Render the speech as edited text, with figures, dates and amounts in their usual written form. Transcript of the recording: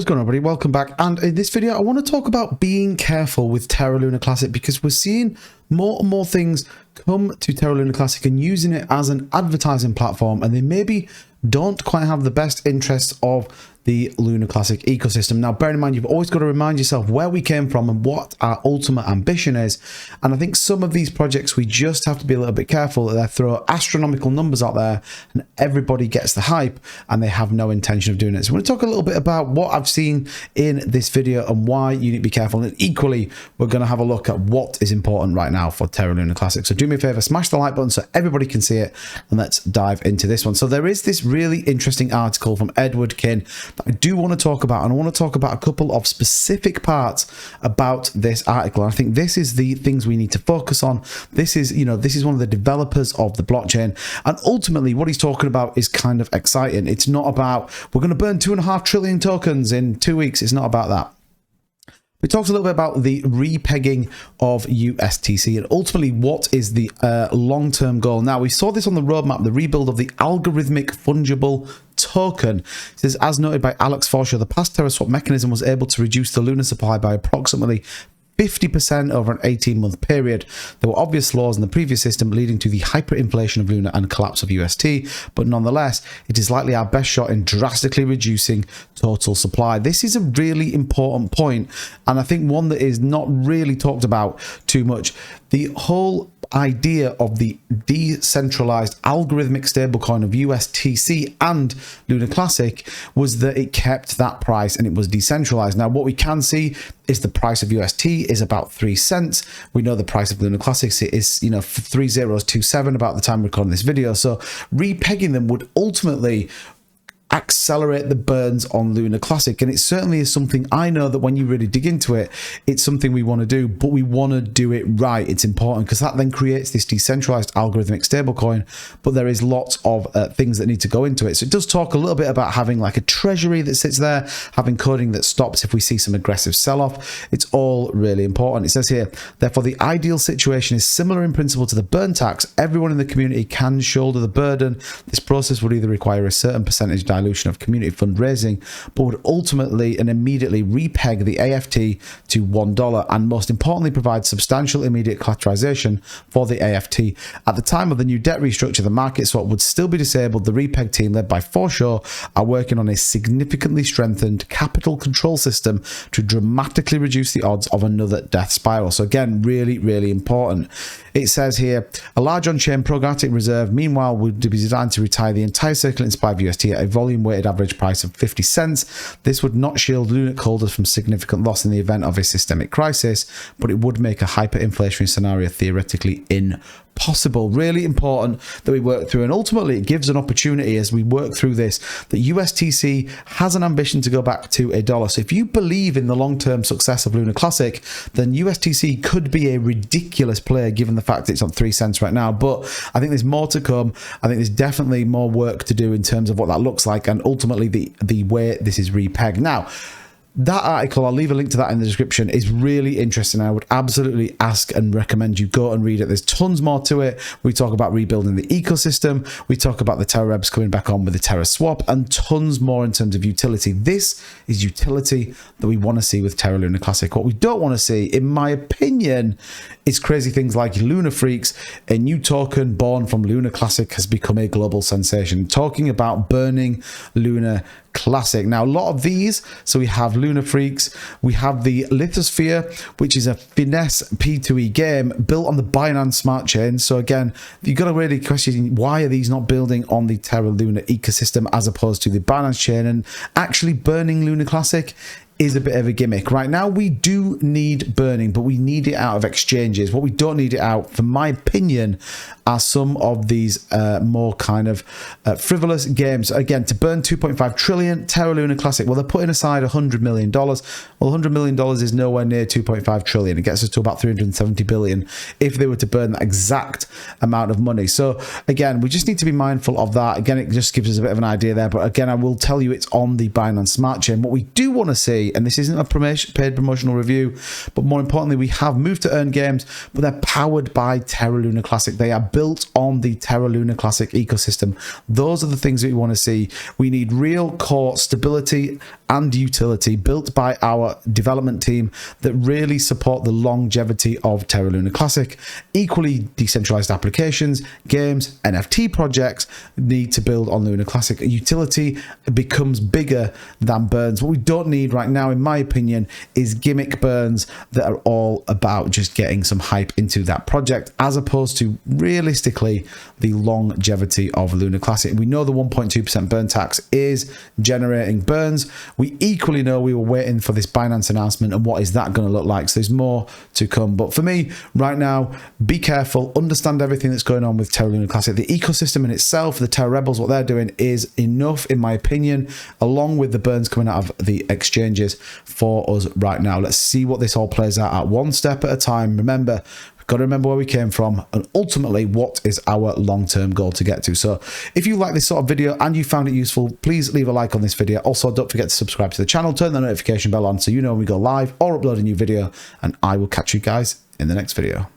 What's going on, everybody? Welcome back. And in this video, I want to talk about being careful with Terra Luna Classic, because we're seeing more and more things come to Terra Luna Classic and using it as an advertising platform, and they maybe don't quite have the best interests of the Luna Classic ecosystem. Now, bear in mind, you've always got to remind yourself where we came from and what our ultimate ambition is. And I think some of these projects, we just have to be a little bit careful that they throw astronomical numbers out there and everybody gets the hype and they have no intention of doing it. So I'm going to talk a little bit about what I've seen in this video and why you need to be careful. And equally, we're going to have a look at what is important right now for Terra Luna Classic. So do me a favor, smash the like button so everybody can see it, and let's dive into this one. So there is this really interesting article from Edward Kin that I do want to talk about, and I want to talk about a couple of specific parts about this article. I think this is the things we need to focus on. This is, this is one of the developers of the blockchain, and ultimately what he's talking about is kind of exciting. It's not about we're going to burn 2.5 trillion tokens in 2 weeks. It's not about that. We talked a little bit about the repegging of USTC and ultimately what is the long-term goal. Now, we saw this on the roadmap, the rebuild of the algorithmic fungible token. It says, as noted by Alex Forshaw, the past Terra swap mechanism was able to reduce the Luna supply by approximately 50% over an 18-month period. There were obvious flaws in the previous system leading to the hyperinflation of Luna and collapse of UST, but nonetheless, it is likely our best shot in drastically reducing total supply. This is a really important point, and I think one that is not really talked about too much. The whole idea of the decentralized algorithmic stablecoin of USTC and Luna Classic was that it kept that price and it was decentralized. Now, what we can see is the price of UST is about 3 cents. We know the price of Luna Classics is 3027 about the time we're recording this video. So repegging them would ultimately accelerate the burns on Luna Classic, and it certainly is something I know that when you really dig into it, it's something we want to do, but we want to do it right. It's important because that then creates this decentralized algorithmic stablecoin, but there is lots of things that need to go into it. So it does talk a little bit about having like a treasury that sits there, having coding that stops if we see some aggressive sell-off. It's all really important. It says here, therefore, the ideal situation is similar in principle to the burn tax. Everyone in the community can shoulder the burden. This process would either require a certain percentage dilution of community fundraising, but would ultimately and immediately repeg the AFT to $1 and most importantly provide substantial immediate collateralization for the AFT. At the time of the new debt restructure, the market swap would still be disabled. The repeg team led by Forshaw are working on a significantly strengthened capital control system to dramatically reduce the odds of another death spiral. So again, really, really important. It says here, a large on-chain programmatic reserve, meanwhile, would be designed to retire the entire circulating supply of UST at a volume-weighted average price of 50 cents. This would not shield Luna holders from significant loss in the event of a systemic crisis, but it would make a hyperinflationary scenario theoretically impossible. Really important that we work through, and ultimately it gives an opportunity as we work through this that USTC has an ambition to go back to $1. So if you believe in the long-term success of Luna Classic, then USTC could be a ridiculous player given the fact it's on 3 cents right now. But I think there's more to come. I think there's definitely more work to do in terms of what that looks like and ultimately the way this is repegged. Now, that article, I'll leave a link to that in the description, is really interesting. I would absolutely ask and recommend you go and read it. There's tons more to it. We talk about rebuilding the ecosystem. We talk about the Terra Rebs coming back on with the Terra swap and tons more in terms of utility. This is utility that we want to see with Terra Luna Classic. What we don't want to see, in my opinion, is crazy things like Luna Freaks. A new token born from Luna Classic has become a global sensation. Talking about burning Luna Classic. Now, a lot of these, so we have Luna Freaks, we have the Lithosphere, which is a finesse P2E game built on the Binance Smart Chain. So again, you've got to really question, why are these not building on the Terra Luna ecosystem as opposed to the Binance Chain? And actually burning Luna Classic is a bit of a gimmick. Right now, we do need burning, but we need it out of exchanges. What we don't need it out, for my opinion, are some of these more kind of frivolous games. Again, to burn 2.5 trillion, Terra Luna Classic, well, they're putting aside $100 million. Well, $100 million is nowhere near 2.5 trillion. It gets us to about 370 billion if they were to burn that exact amount of money. So again, we just need to be mindful of that. Again, it just gives us a bit of an idea there. But again, I will tell you it's on the Binance Smart Chain. What we do want to see, see, and this isn't a paid promotional review, but more importantly, we have moved to earn games, but they're powered by Terra Luna Classic. They are built on the Terra Luna Classic ecosystem. Those are the things that we want to see. We need real core stability and utility built by our development team that really support the longevity of Terra Luna Classic. Equally, decentralized applications, games, NFT projects need to build on Luna Classic. Utility becomes bigger than burns. What we don't need right now, in my opinion, is gimmick burns that are all about just getting some hype into that project, as opposed to realistically the longevity of Luna Classic. We know the 1.2% burn tax is generating burns. We equally know we were waiting for this Binance announcement and what is that going to look like. So there's more to come. But for me, right now, be careful, understand everything that's going on with Terra Luna Classic. The ecosystem in itself, the Terra Rebels, what they're doing is enough, in my opinion, along with the burns coming out of the exchanges for us right now. Let's see what this all plays out at one step at a time. Remember, got to remember where we came from and ultimately what is our long-term goal to get to. So if you like this sort of video and you found it useful, please leave a like on this video. Also, don't forget to subscribe to the channel, turn the notification bell on so you know when we go live or upload a new video, and I will catch you guys in the next video.